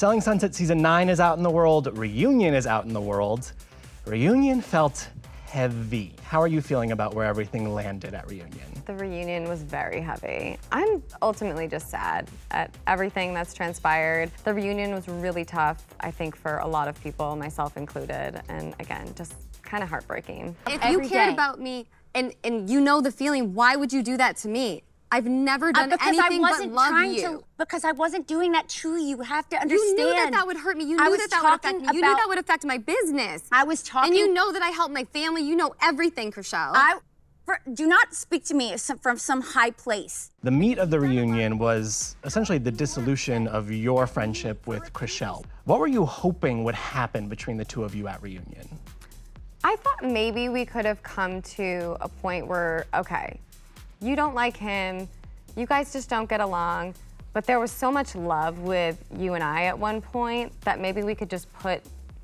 Selling Sunset Season 9 is out in the world. Reunion is out in the world. Reunion felt heavy. How are you feeling about where everything landed at Reunion? The reunion was very heavy. I'm ultimately just sad at everything that's transpired. The reunion was really tough, I think, for a lot of people, myself included, and again, just kind of heartbreaking. If you cared about me and you know the feeling, why would you do that to me? I've never done anything but love you. Because I wasn't doing that to you. You have to understand. You knew that that would hurt me. You knew that that would affect me. You knew that would affect my business. I was talking. And you know that I help my family. You know everything, Chrishell. Do not speak to me from some high place. The meat of the reunion was essentially the dissolution of your friendship with Chrishell. What were you hoping would happen between the two of you at Reunion? I thought maybe we could have come to a point where, okay, you don't like him, you guys just don't get along, but there was so much love with you and I at one point that maybe we could just put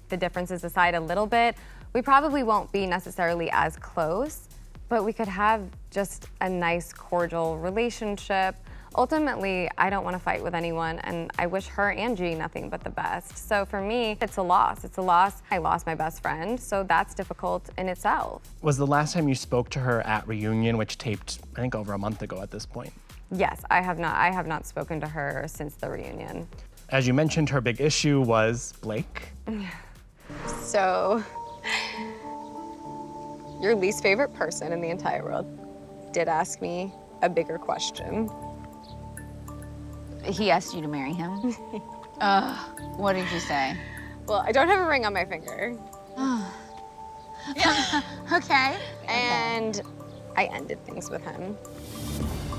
the differences aside a little bit. We probably won't be necessarily as close, but we could have just a nice, cordial relationship. Ultimately, I don't want to fight with anyone, and I wish her and G nothing but the best. So for me, it's a loss. It's a loss. I lost my best friend, so that's difficult in itself. Was the last time you spoke to her at Reunion, which taped, I think, over a month ago at this point? Yes, I have not spoken to her since the reunion. As you mentioned, her big issue was Blake. So, your least favorite person in the entire world did ask me a bigger question. He asked you to marry him? What did you say? Well, I don't have a ring on my finger. Okay. And I ended things with him.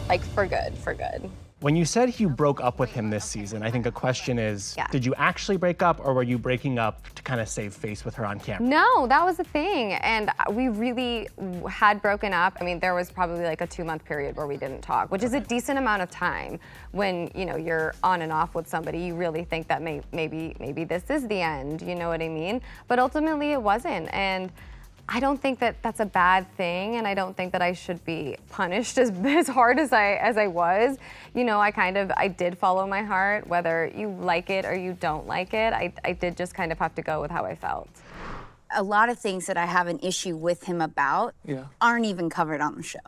Like, for good, for good. When you said you broke up with him this season, I think a question is, did you actually break up, or were you breaking up to kind of save face with her on camera? No, that was the thing. And we really had broken up. I mean, there was probably like a 2-month period where we didn't talk, which is a decent amount of time. When, you know, you're on and off with somebody, you really think that maybe this is the end, you know what I mean? But ultimately it wasn't. And I don't think that that's a bad thing, and I don't think that I should be punished as hard as I was. You know, I did follow my heart, whether you like it or you don't like it. I did just kind of have to go with how I felt. A lot of things that I have an issue with him about aren't even covered on the show.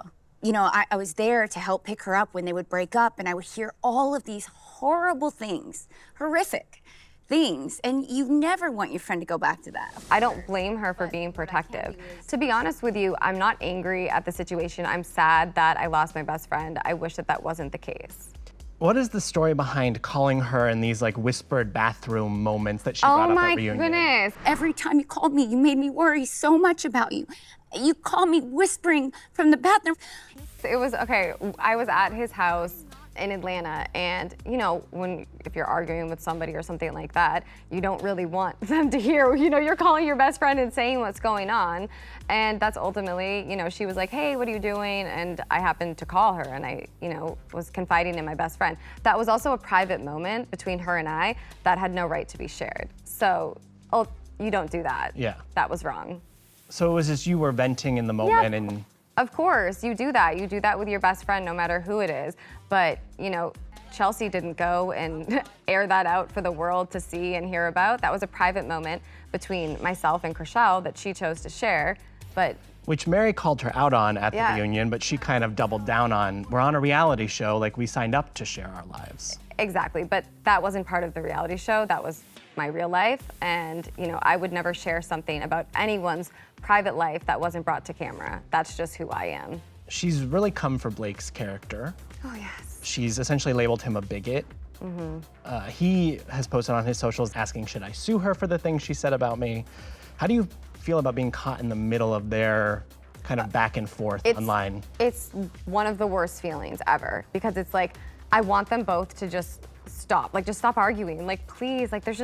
You know, I was there to help pick her up when they would break up, and I would hear all of these horrible things, horrific things, and you never want your friend to go back to that. I don't blame her for being protective. To be honest with you, I'm not angry at the situation. I'm sad that I lost my best friend. I wish that that wasn't the case. What is the story behind calling her in these like whispered bathroom moments that she brought up at Reunion? Oh my goodness. Every time you called me, you made me worry so much about you. You called me whispering from the bathroom. It was, okay, I was at his house in Atlanta, and you know, if you're arguing with somebody or something like that, you don't really want them to hear, you know, you're calling your best friend and saying what's going on. And that's ultimately, you know, she was like, hey, what are you doing? And I happened to call her, and I, you know, was confiding in my best friend. That was also a private moment between her and I that had no right to be shared. So, you don't do that. Yeah. That was wrong. So it was just you were venting in the moment and... Of course, you do that. You do that with your best friend, no matter who it is. But, you know, Chelsea didn't go and air that out for the world to see and hear about. That was a private moment between myself and Chrishell that she chose to share, but... Which Mary called her out on at the reunion, but she kind of doubled down on, we're on a reality show, like we signed up to share our lives. Exactly, but that wasn't part of the reality show. That was my real life, and you know, I would never share something about anyone's private life that wasn't brought to camera. That's just who I am. She's really come for Blake's character. Oh, yes. She's essentially labeled him a bigot. He has posted on his socials asking, should I sue her for the things she said about me? How do you feel about being caught in the middle of their kind of back and forth online? It's one of the worst feelings ever, because it's like, I want them both to just stop, like just stop arguing, like please, like there's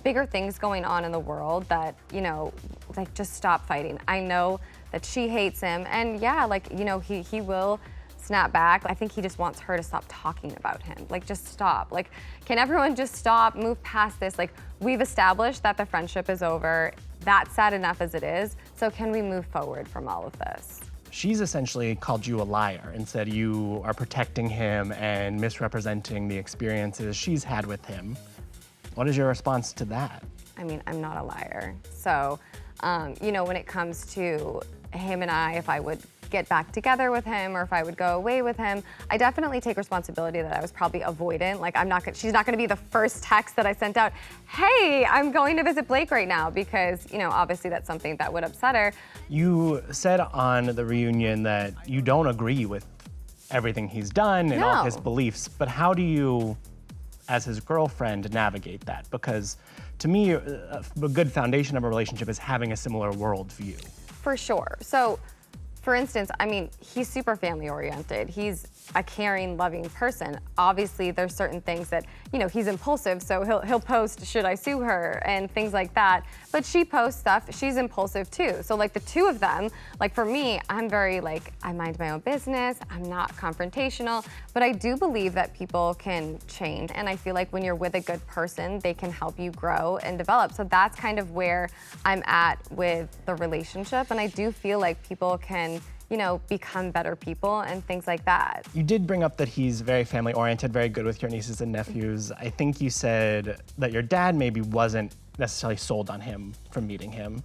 bigger things going on in the world that, you know, like just stop fighting. I know that she hates him, and yeah, like, you know, he will snap back. I think he just wants her to stop talking about him. Like, just stop. Like, can everyone just stop, move past this? Like, we've established that the friendship is over. That's sad enough as it is. So can we move forward from all of this? She's essentially called you a liar and said you are protecting him and misrepresenting the experiences she's had with him. What is your response to that? I mean, I'm not a liar. So, you know, when it comes to him and I, if I would get back together with him or if I would go away with him, I definitely take responsibility that I was probably avoidant. Like she's not gonna be the first text that I sent out, hey, I'm going to visit Blake right now, because, you know, obviously that's something that would upset her. You said on the reunion that you don't agree with everything he's done and all his beliefs, but how do you, as his girlfriend, navigate that? Because to me, a good foundation of a relationship is having a similar worldview. For sure. So, for instance, I mean, he's super family oriented. He's a caring, loving person. Obviously, there's certain things that, you know, he's impulsive, so he'll post, should I sue her, and things like that. But she posts stuff, she's impulsive too. So like the two of them, like for me, I'm very like, I mind my own business, I'm not confrontational, but I do believe that people can change. And I feel like when you're with a good person, they can help you grow and develop. So that's kind of where I'm at with the relationship. And I do feel like people can, you know, become better people and things like that. You did bring up that he's very family oriented, very good with your nieces and nephews. I think you said that your dad maybe wasn't necessarily sold on him from meeting him.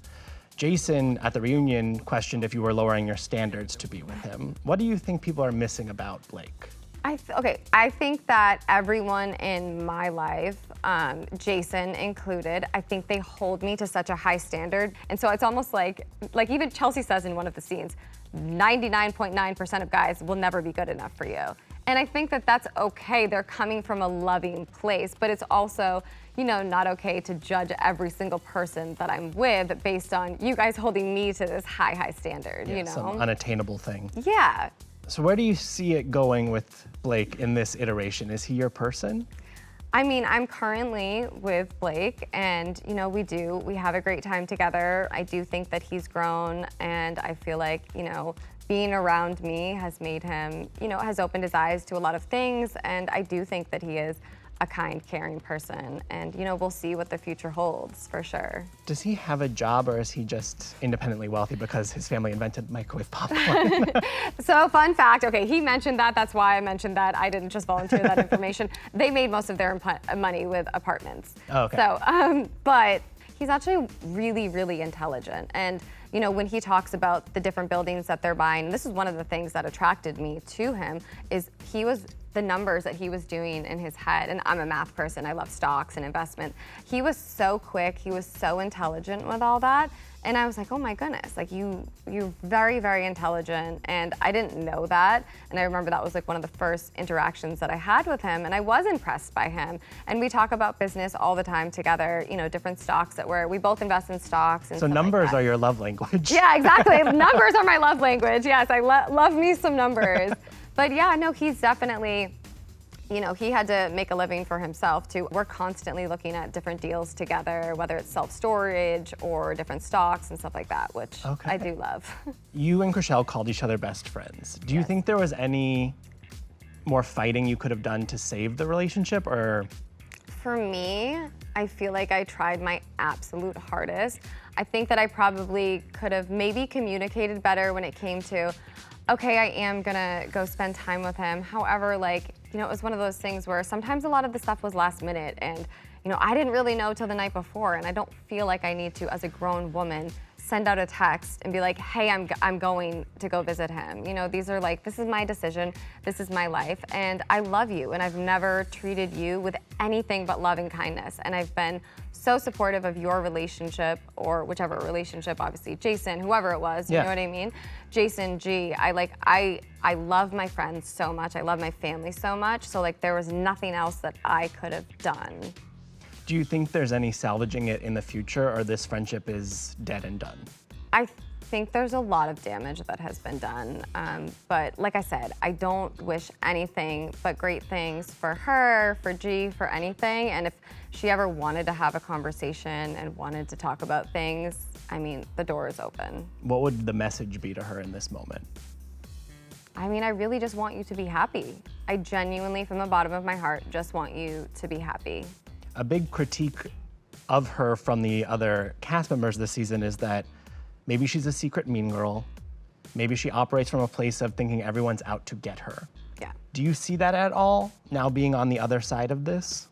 Jason at the reunion questioned if you were lowering your standards to be with him. What do you think people are missing about Blake? I think that everyone in my life, Jason included, I think they hold me to such a high standard. And so it's almost like even Chelsea says in one of the scenes, 99.9% of guys will never be good enough for you. And I think that that's okay. They're coming from a loving place, but it's also, you know, not okay to judge every single person that I'm with based on you guys holding me to this high, high standard, you know? Some unattainable thing. Yeah. So where do you see it going with Blake in this iteration? Is he your person? I mean, I'm currently with Blake, and you know, we have a great time together. I do think that he's grown, and I feel like, you know, being around me has made him, you know, has opened his eyes to a lot of things, and I do think that he is a kind, caring person, and you know, we'll see what the future holds for sure. Does he have a job, or is he just independently wealthy because his family invented microwave popcorn? So fun fact, okay, he mentioned that, that's why I mentioned that. I didn't just volunteer that information. They made most of their money with apartments. Oh, okay. So, but he's actually really, really intelligent. And you know, when he talks about the different buildings that they're buying, this is one of the things that attracted me to him, is the numbers that he was doing in his head, and I'm a math person, I love stocks and investment. He was so quick, he was so intelligent with all that, and I was like, oh my goodness, like you're very, very intelligent, and I didn't know that, and I remember that was like one of the first interactions that I had with him, and I was impressed by him. And we talk about business all the time together, you know, different stocks we both invest in stocks. And so numbers are your love language. Yeah, exactly. Numbers are my love language. Yes, I love me some numbers. But yeah, no, he's definitely, you know, he had to make a living for himself too. We're constantly looking at different deals together, whether it's self-storage or different stocks and stuff like that, which I do love. You and Chrishell called each other best friends. Do you think there was any more fighting you could have done to save the relationship, or? For me, I feel like I tried my absolute hardest. I think that I probably could have maybe communicated better when it came to, okay, I am gonna go spend time with him. However, like, you know, it was one of those things where sometimes a lot of the stuff was last minute, and, you know, I didn't really know till the night before, and I don't feel like I need to, as a grown woman, send out a text and be like, hey, I'm going to go visit him. You know, these are like, this is my decision, this is my life, and I love you, and I've never treated you with anything but love and kindness, and I've been so supportive of your relationship, or whichever relationship, obviously, Jason, whoever it was, you know what I mean? Jason, G, I love my friends so much, I love my family so much, so like there was nothing else that I could have done. Do you think there's any salvaging it in the future, or this friendship is dead and done? I think there's a lot of damage that has been done, but like I said, I don't wish anything but great things for her, for G, for anything, and if she ever wanted to have a conversation and wanted to talk about things, I mean, the door is open. What would the message be to her in this moment? I mean, I really just want you to be happy. I genuinely, from the bottom of my heart, just want you to be happy. A big critique of her from the other cast members this season is that maybe she's a secret mean girl. Maybe she operates from a place of thinking everyone's out to get her. Yeah. Do you see that at all, now being on the other side of this?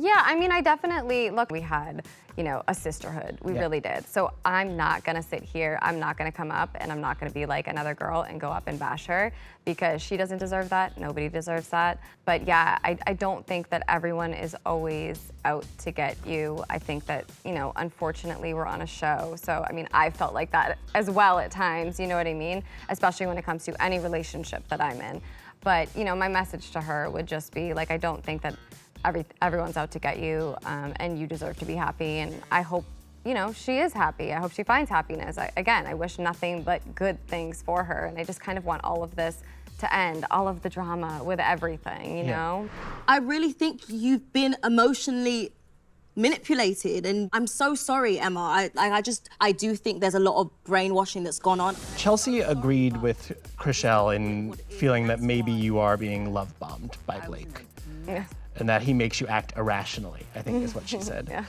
Yeah, I mean, I definitely, look, we had, you know, a sisterhood. We really did. So I'm not gonna sit here, I'm not gonna come up, and I'm not gonna be like another girl and go up and bash her, because she doesn't deserve that, nobody deserves that. But yeah, I don't think that everyone is always out to get you. I think that, you know, unfortunately we're on a show. So, I mean, I felt like that as well at times, you know what I mean? Especially when it comes to any relationship that I'm in. But, you know, my message to her would just be like, I don't think that everyone's out to get you, and you deserve to be happy. And I hope, you know, she is happy. I hope she finds happiness. Again, I wish nothing but good things for her. And I just kind of want all of this to end, all of the drama with everything, you know? I really think you've been emotionally manipulated, and I'm so sorry, Emma. I do think there's a lot of brainwashing that's gone on. Chelsea agreed with Chrishell in feeling that maybe you are being love bombed by Blake. Yeah. And that he makes you act irrationally, I think is what she said. Yeah.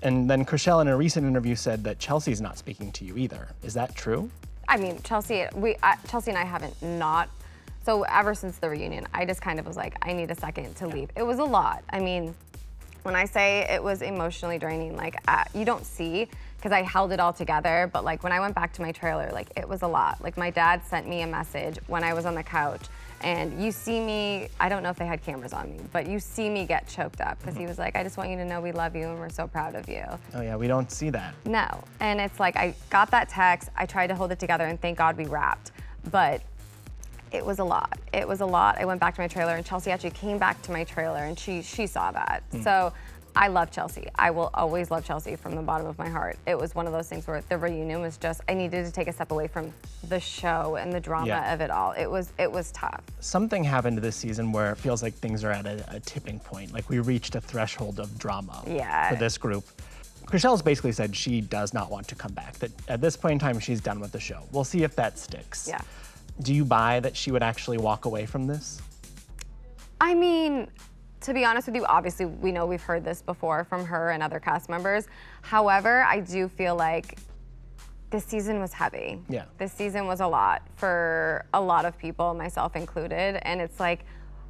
And then Chrishell in a recent interview said that Chelsea's not speaking to you either. Is that true? I mean, Chelsea and I haven't not. So ever since the reunion, I just kind of was like, I need a second to leave. It was a lot. I mean, when I say it was emotionally draining, like you don't see, because I held it all together, but like when I went back to my trailer, like it was a lot. Like my dad sent me a message when I was on the couch, and you see me, I don't know if they had cameras on me, but you see me get choked up, because he was like, I just want you to know we love you and we're so proud of you. Oh yeah, we don't see that. No, and it's like, I got that text, I tried to hold it together, and thank God we wrapped, but it was a lot. It was a lot. I went back to my trailer, and Chelsea actually came back to my trailer, and she saw that. So I love Chelsea. I will always love Chelsea from the bottom of my heart. It was one of those things where the reunion was just, I needed to take a step away from the show and the drama of it all. It was tough. Something happened this season where it feels like things are at a tipping point. Like we reached a threshold of drama for this group. Chrishell's basically said she does not want to come back, that at this point in time, she's done with the show. We'll see if that sticks. Yeah. Do you buy that she would actually walk away from this? I mean, to be honest with you, obviously we know we've heard this before from her and other cast members. However, I do feel like this season was heavy. Yeah. This season was a lot for a lot of people, myself included. And it's like,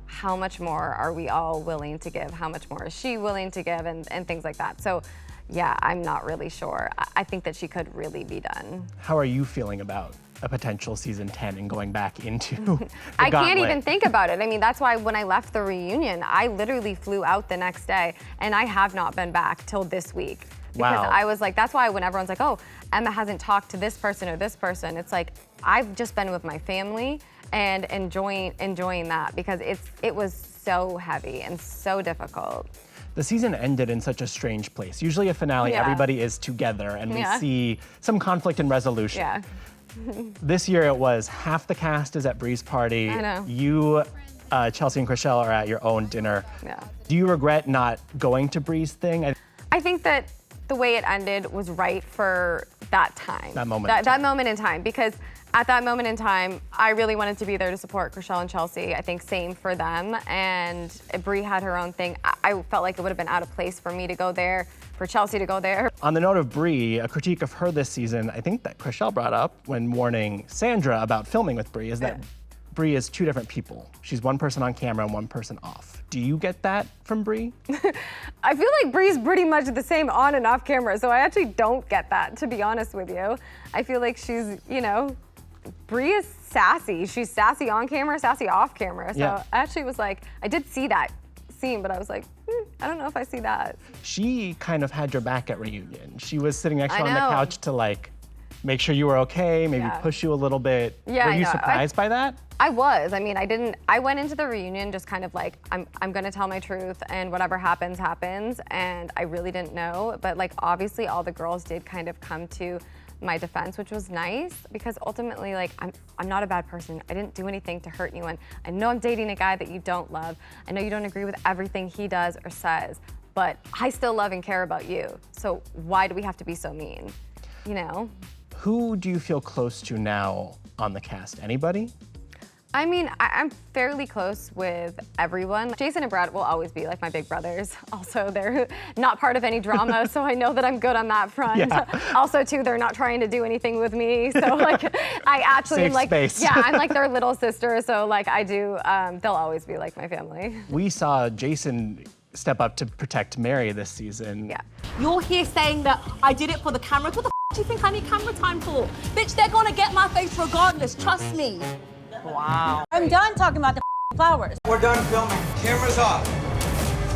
how much more are we all willing to give? How much more is she willing to give, and things like that. So yeah, I'm not really sure. I think that she could really be done. How are you feeling about a potential season 10 and going back into the I gauntlet? can't even think about it. I mean, that's why when I left the reunion, I literally flew out the next day, and I have not been back till this week. Because I was like, that's why when everyone's like, oh, Emma hasn't talked to this person or this person, it's like, I've just been with my family and enjoying that, because it was so heavy and so difficult. The season ended in such a strange place. Usually a finale, everybody is together and we see some conflict and resolution. Yeah. This year it was half the cast is at Bree's party. I know. You, Chelsea and Chrishell are at your own dinner. Yeah. Do you regret not going to Bree's thing? I think that the way it ended was right for that time. That moment. That moment in time, because at that moment in time, I really wanted to be there to support Chrishell and Chelsea. I think same for them. And Bree had her own thing. I felt like it would have been out of place for me to go there, for Chelsea to go there. On the note of Bree, a critique of her this season, I think that Chrishell brought up when warning Sandra about filming with Bree, is that Bree is two different people. She's one person on camera and one person off. Do you get that from Bree? I feel like Bree's pretty much the same on and off camera, so I actually don't get that, to be honest with you. I feel like she's, you know, Bree is sassy. She's sassy on camera, sassy off camera. So I actually was like, I did see that scene, but I was like, I don't know if I see that. She kind of had your back at reunion. She was sitting next to you on the couch to like make sure you were okay, maybe push you a little bit. Yeah, were you surprised by that? I was. I mean, I went into the reunion just kind of like, I'm gonna tell my truth, and whatever happens, happens. And I really didn't know, but like obviously all the girls did kind of come to my defense, which was nice, because ultimately, like, I'm not a bad person. I didn't do anything to hurt anyone. I know I'm dating a guy that you don't love. I know you don't agree with everything he does or says, but I still love and care about you. So why do we have to be so mean, you know? Who do you feel close to now on the cast? Anybody? I mean, I'm fairly close with everyone. Jason and Brad will always be like my big brothers. Also, they're not part of any drama, so I know that I'm good on that front. Yeah. Also, too, they're not trying to do anything with me. So, like, I actually am like, space. Yeah, I'm like their little sister. So, like, I do, they'll always be like my family. We saw Jason step up to protect Mary this season. Yeah. You're here saying that I did it for the cameras. What the do you think I need camera time for? Bitch, they're gonna get my face regardless, trust me. Wow. I'm done talking about the flowers. We're done filming. Cameras off.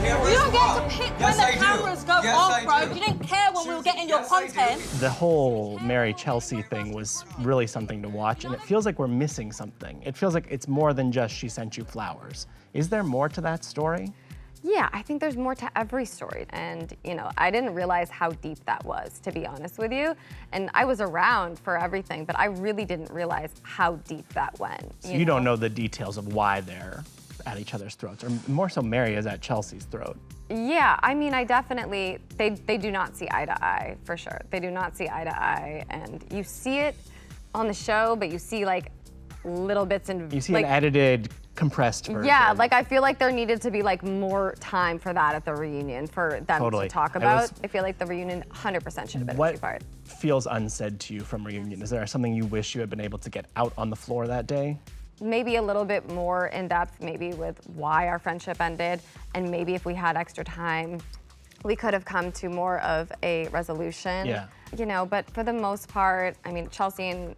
You don't get to pick when the cameras go off, bro. You didn't care when we were getting your content. The whole Mary-Chelsea thing was really something to watch, and it feels like we're missing something. It feels like it's more than just she sent you flowers. Is there more to that story? Yeah, I think there's more to every story. And, you know, I didn't realize how deep that was, to be honest with you. And I was around for everything, but I really didn't realize how deep that went. So you don't know the details of why they're at each other's throats, or more so Mary is at Chelsea's throat. Yeah, I mean, I definitely, they do not see eye to eye, for sure. They do not see eye to eye, and you see it on the show, but you see like little bits and You see like, an edited, compressed version. Yeah, like I feel like there needed to be like more time for that at the reunion for them to talk about. I feel like the reunion 100% should have been a two-part. What feels unsaid to you from reunion? Is there something you wish you had been able to get out on the floor that day? Maybe a little bit more in depth, maybe with why our friendship ended, and maybe if we had extra time, we could have come to more of a resolution. Yeah. You know, but for the most part, I mean, Chelsea and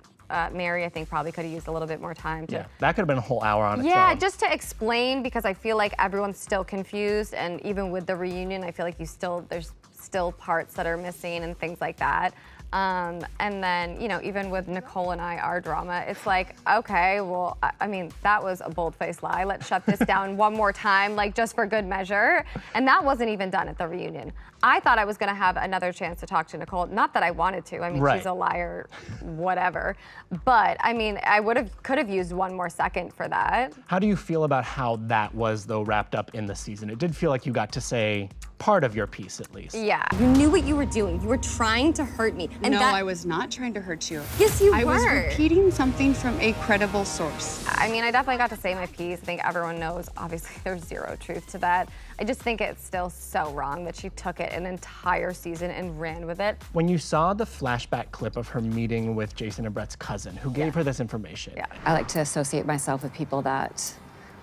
Mary, I think, probably could have used a little bit more time to. Yeah, that could have been a whole hour on its own. Yeah, just to explain, because I feel like everyone's still confused, and even with the reunion, I feel like there's still parts that are missing and things like that. And then, you know, even with Nicole and our drama, it's like, okay, well, I mean, that was a bold-faced lie. Let's shut this down one more time, like just for good measure. And that wasn't even done at the reunion. I thought I was gonna have another chance to talk to Nicole. Not that I wanted to. I mean, she's a liar, whatever. But I mean, I could have used one more second for that. How do you feel about how that was, though, wrapped up in the season? It did feel like you got to say part of your piece, at least. Yeah. You knew what you were doing. You were trying to hurt me. And no, I was not trying to hurt you. Yes, you were. I was repeating something from a credible source. I mean, I definitely got to say my piece. I think everyone knows, obviously, there's zero truth to that. I just think it's still so wrong that she took it an entire season and ran with it. When you saw the flashback clip of her meeting with Jason and Brett's cousin, who gave her this information. Yeah. I like to associate myself with people that,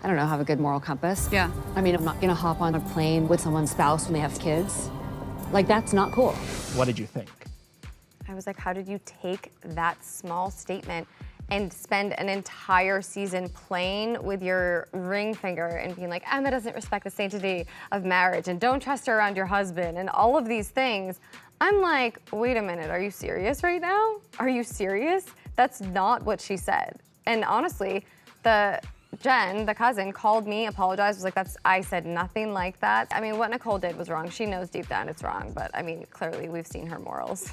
I don't know, have a good moral compass. Yeah. I mean, I'm not gonna hop on a plane with someone's spouse when they have kids. Like, that's not cool. What did you think? I was like, how did you take that small statement and spend an entire season playing with your ring finger and being like, Emma doesn't respect the sanctity of marriage and don't trust her around your husband and all of these things. I'm like, wait a minute, are you serious right now? Are you serious? That's not what she said. And honestly, Jen, the cousin, called me, apologized, was like, I said nothing like that. I mean, what Nicole did was wrong. She knows deep down it's wrong, but I mean, clearly we've seen her morals.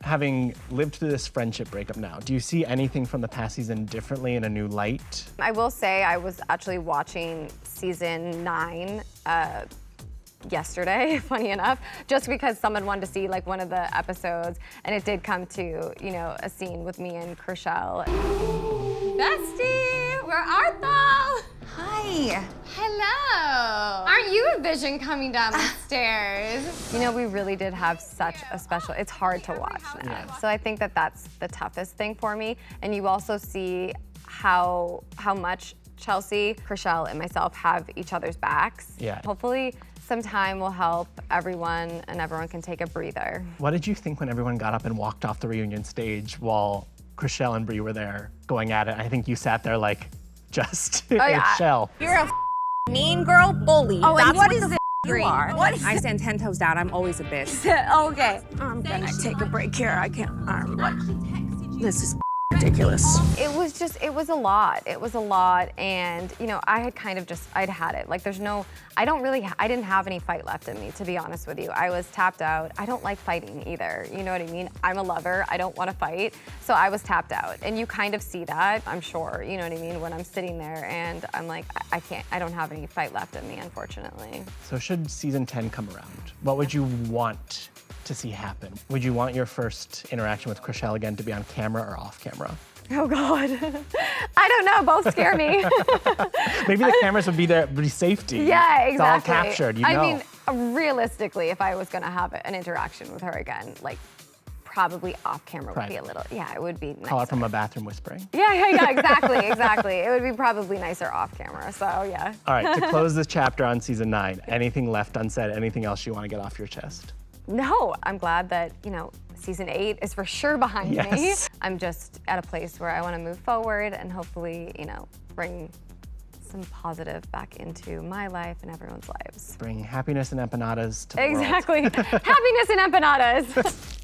Having lived through this friendship breakup now, do you see anything from the past season differently in a new light? I will say I was actually watching season 9 yesterday, funny enough, just because someone wanted to see like one of the episodes, and it did come to, you know, a scene with me and Chrishell. Bestie, where art thou? Hi. Hello. Aren't you a vision coming down the stairs? You know, we really did have such a special, it's hard to watch now. Yeah. So I think that that's the toughest thing for me. And you also see how much Chelsea, Chrishell, and myself have each other's backs. Yeah. Hopefully some time will help everyone and everyone can take a breather. What did you think when everyone got up and walked off the reunion stage while Chrishell and Brie were there going at it? I think you sat there like, just shell. You're a mean girl bully. Oh, and what is it you are? What is I stand 10 toes down. I'm always a bitch. Okay. I'm gonna take a break here. I can't. This is ridiculous. It was a lot. It was a lot, and you know, I had kind of I'd had it. Like, I didn't have any fight left in me, to be honest with you. I was tapped out. I don't like fighting either, you know what I mean? I'm a lover, I don't want to fight, so I was tapped out. And you kind of see that, I'm sure, you know what I mean, when I'm sitting there and I'm like, I don't have any fight left in me, unfortunately. So should season 10 come around, what would you want to see happen? Would you want your first interaction with Chrishell again to be on camera or off camera? Oh God, I don't know, both scare me. Maybe the cameras would be there, be safety. Yeah, exactly. It's all captured, you know. I mean, realistically, if I was gonna have an interaction with her again, like, probably off camera would be a little, it would be nicer. Call it from a bathroom whispering. Yeah, exactly. It would be probably nicer off camera, so yeah. All right, to close this chapter on season 9, anything left unsaid, anything else you want to get off your chest? No, I'm glad that, season 8 is for sure behind me. I'm just at a place where I want to move forward and hopefully, bring some positive back into my life and everyone's lives. Bring happiness and empanadas to the world. Exactly. Happiness and empanadas.